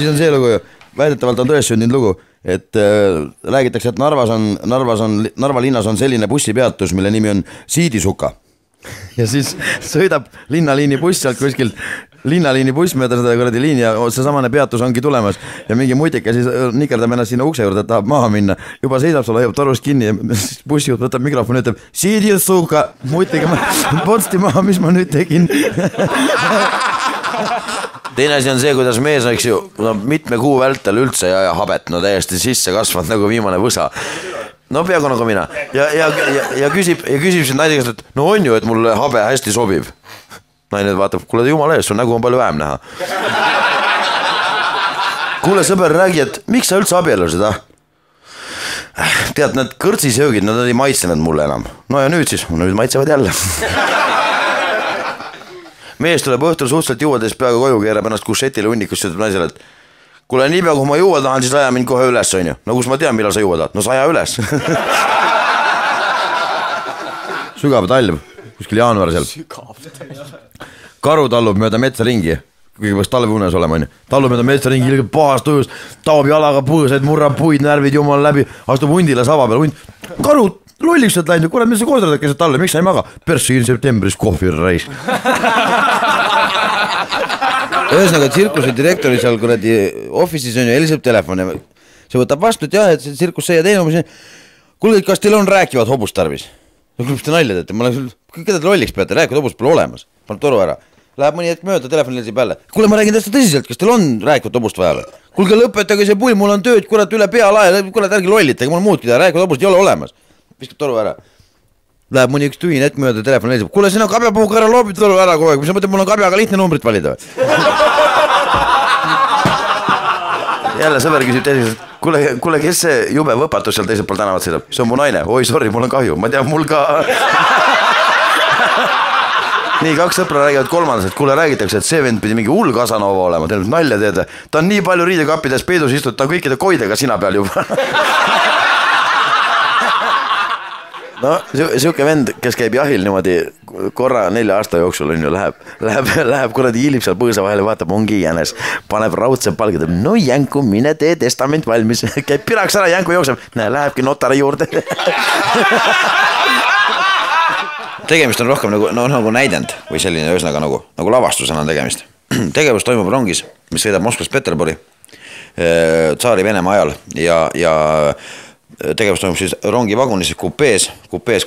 siis on see lugu ju, väidetavalt on tõesti sündinud lugu, et räägitakse, et Narva linnas on selline bussipeatus, mille nimi on Siidisuka. Ja siis sõidab linnaliini buss sealt kuskilt, linnaliini buss mööda seda kuradi liini ja see samane peatus ongi tulemas ja mingi muitika siis nikerdab ennast sinna ukse juurde, et tahab maha minna. Juba seisab sul, hoiab torust kinni ja bussijuht võtab mikrofoni ja ütleb Siidisuka, muitika potsti maha, mis ma nüüd tegin. Teine asi on see, kuidas mees on, eks ju, mitme kuu vältel üldse ja habet, no täiesti sisse kasvanud nagu viimane võsa. No peaaegu nagu mina. Ja küsib siin naise käest, et no on ju, et mulle habe hästi sobib. Naine vaatab, kuule jumala ees, sul nägu on palju vähem näha. Kuule sõber, räägi, et miks sa üldse abielusid, Tead, need kõrtsisöögid, nad ei maitsenud mulle enam. No ja nüüd siis, nüüd maitsevad jälle. Mees tuleb õhtul suhteliselt juuades peaaegu koju, keerab ennast kušetile hunnikus, ütleb naisele, et kuule, niipea kui ma juua tahan, siis aja mind kohe üles, on ju. No kus ma tean, millal sa juua tahad? No sa aja üles. Sügav talv, kuskil jaanuar seal. Karu tallub mööda metsa ringi, kuigi peaks talveunes olema, on ju. Tallub mööda metsa ringi, ilgab pahast ujus, taob jalaga põõsaid, murrab puid, närvid jumal läbi, astub hundile sava peal. Karu lolliks sealt läinud, kuule, mis sa koosrad keset talle, miks sa ei maga? Persiin septembris kohvir reis. Ühesõnaga, tsirkuse direktori seal kuradi office'is on ju, heliseb telefon ja see võtab vastu, et jah, et see tsirkus see ja teine. Kuule, kas teil on rääkivad hobust tarvis? Kus te nalja teete? Keda te lolliks peate? Rääkivad hobust pole olemas. Paneb toru ära. Läheb mõni hetk mööda, telefon heliseb jälle. Kuule, ma räägin tästa tõsiselt, kas teil on rääkivad hobust vaja? Kuulge, lõpetage see pull, mul on tööd, kurat, üle pea lae, kurat, ärgi lollitage, mul muudki teha, rääkivad hobust ei ole olemas. Viskab toru ära. Läheb mõni üks tühine hetk mööda, telefon heliseb. Kuule, sina kabjapuhuga ära loobid toru ära kogu aeg. Mis sa mõtled, mul on kabjaga lihtne numbrit valida? Jälle sõber küsib teiseks, kuule, kes see jube võpatus seal teiselt pool tänavat sõidab? See on mu naine. Oi, sorry, mul on kahju. Ma tean, mul ka... Nii, kaks sõpra räägivad kolmandas, et kuule, räägitakse, et see vend pidi mingi hull Casanova olema. Teil nalja teeda. Ta on nii palju riidekappides peidus istud, ta on kõikide koidega sina peal juba. No, siuke vend, kes käib jahil niimoodi korra 4 aasta jooksul on ju, läheb kuradi hiilib seal põõsa vahele, vaatab, ongi jänes, paneb raudse palgad, no jänku, mine tee testament valmis, käib piraks ära, jänku jookseb, lähebki notari juurde. Tegemist on rohkem nagu näidend või selline ühesõnaga nagu lavastusena on tegemist. Tegevus toimub rongis, mis sõidab Moskvast Peterburi tsaari Venemaa ajal ja tegevus toimub siis rongi vagunis kupees,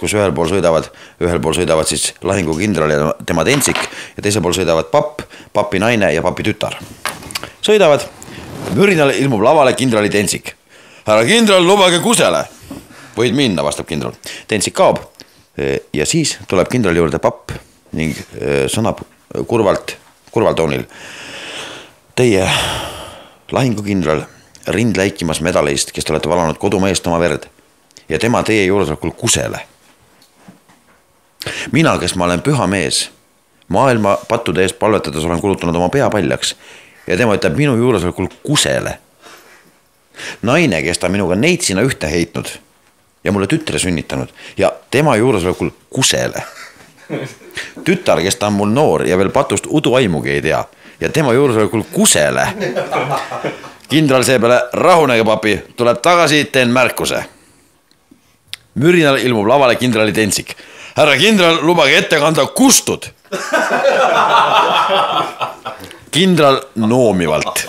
kus ühel pool sõidavad siis lahingukindral ja tema tentsik ja teisel pool sõidavad papi naine ja papi tütar. Sõidavad, mürinal ilmub lavale kindrali tentsik. Härra kindral, lubage kusele. Võid minna, vastab kindral. Tentsik kaob ja siis tuleb kindrali juurde papp ning sõnab kurval toonil. Teie lahingukindral rind läikimas medaleist, kes te olete valanud kodumeest oma verd ja tema teie juuresolekul kusele. Mina, kes ma olen püha mees, maailma pattude eest palvetades olen kulutanud oma pea paljaks ja tema ütleb minu juuresolekul kusele. Naine, kes ta minuga neitsina ühte heitnud ja mulle tütre sünnitanud ja tema juuresolekul kusele. Tütar, kes ta on mul noor ja veel patust udu aimugi ei tea ja tema juuresolekul kusele. Kindral see peale, rahunege papi, tuleb tagasi, teen märkuse. Mürinal ilmub lavale kindrali tentsik. Härra kindral, lubage ette kanda kustud. Kindral noomivalt.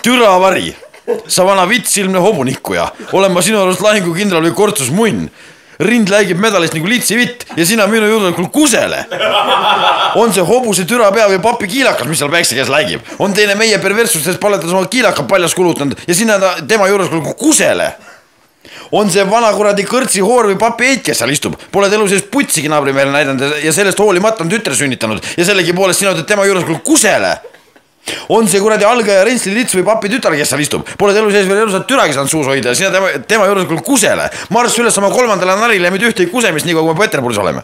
Türa vari, sa vana vitsilmne hobunikkuja, olen ma sinu arust lahingu kindral või kortsus munn. Rind läigib medalist nagu litsi vitt ja sina minu juurde kusele. On see hobuse türa pea või papi kiilakas, mis seal päikse käes läigib. On teine meie perverssustest palletas oma kiilaka paljas kulutanud ja sina tema juures kusele. On see vana kuradi kõrtsi hoor või papi eit, kes seal istub. Pole elu sees putsigi naabri meile näidanud ja sellest hoolimata on tütre sünnitanud ja sellegi poolest sina tema juures kusele. On see kuradi algaja Rentsli lits või papi tütar, kes seal istub. Pole elu sees veel elusat türagi saanud suus hoida ja sina tema juures kusele. Marss üles oma 3. narile ja mitte ühtegi kusemist nii kui me Peterburis oleme.